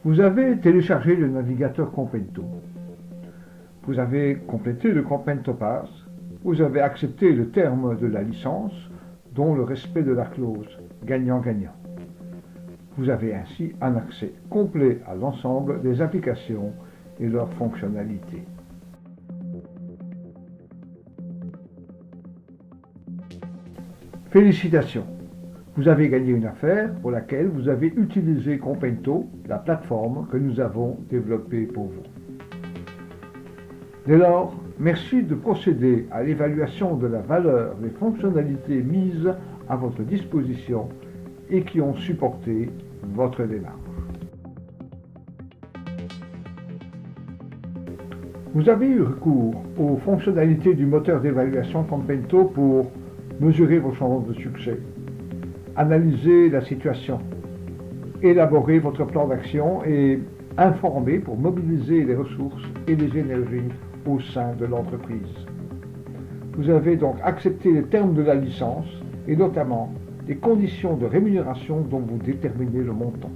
Vous avez téléchargé le navigateur Compento. Vous avez complété le Compento Pass. Vous avez accepté le terme de la licence, dont le respect de la clause gagnant-gagnant. Vous avez ainsi un accès complet à l'ensemble des applications et leurs fonctionnalités. Félicitations! Vous avez gagné une affaire pour laquelle vous avez utilisé Compento, la plateforme que nous avons développée pour vous. Dès lors, merci de procéder à l'évaluation de la valeur des fonctionnalités mises à votre disposition et qui ont supporté votre démarche. Vous avez eu recours aux fonctionnalités du moteur d'évaluation Compento pour mesurer vos chances de succès, analyser la situation, élaborer votre plan d'action et informer pour mobiliser les ressources et les énergies au sein de l'entreprise. Vous avez donc accepté les termes de la licence et notamment les conditions de rémunération dont vous déterminez le montant.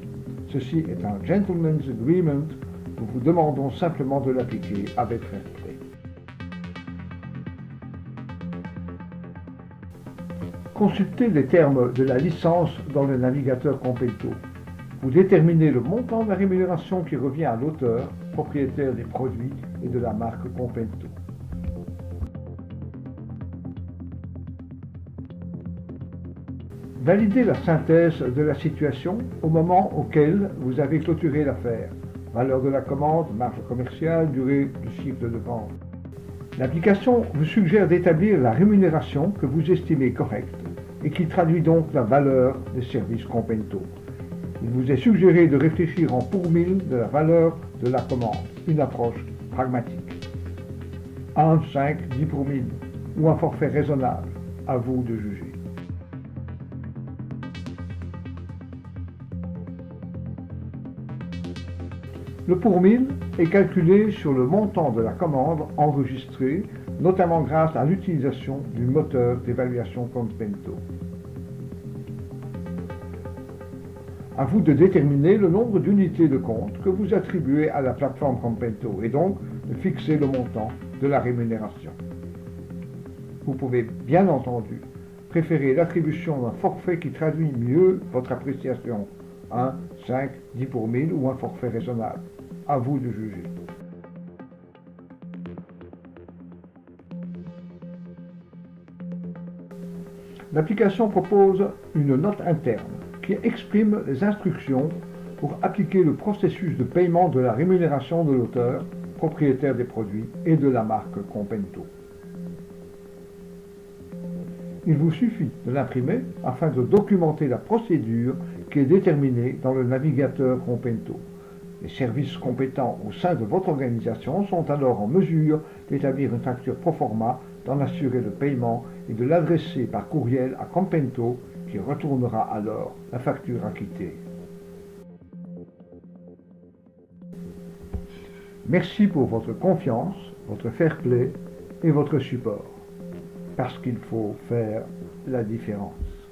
Ceci est un gentleman's agreement. Nous vous demandons simplement de l'appliquer avec fair play. Consultez les termes de la licence dans le navigateur Compento. Vous déterminez le montant de la rémunération qui revient à l'auteur, propriétaire des produits et de la marque Compento. Validez la synthèse de la situation au moment auquel vous avez clôturé l'affaire. Valeur de la commande, marge commerciale, durée du cycle de vente. L'application vous suggère d'établir la rémunération que vous estimez correcte et qui traduit donc la valeur des services Compento. Il vous est suggéré de réfléchir en pour mille de la valeur de la commande, une approche pragmatique. 1, 5, 10 pour 1000 ou un forfait raisonnable, à vous de juger. Le pour 1000 est calculé sur le montant de la commande enregistrée, notamment grâce à l'utilisation du moteur d'évaluation Compento. À vous de déterminer le nombre d'unités de compte que vous attribuez à la plateforme Compento et donc de fixer le montant de la rémunération. Vous pouvez bien entendu préférer l'attribution d'un forfait qui traduit mieux votre appréciation, 1, 5, 10 pour 1000 ou un forfait raisonnable. À vous de juger. L'application propose une note interne qui exprime les instructions pour appliquer le processus de paiement de la rémunération de l'auteur, propriétaire des produits et de la marque Compento. Il vous suffit de l'imprimer afin de documenter la procédure qui est déterminée dans le navigateur Compento. Les services compétents au sein de votre organisation sont alors en mesure d'établir une facture pro forma, d'en assurer le paiement et de l'adresser par courriel à Compento qui retournera alors la facture acquittée. Merci pour votre confiance, votre fair play et votre support, parce qu'il faut faire la différence.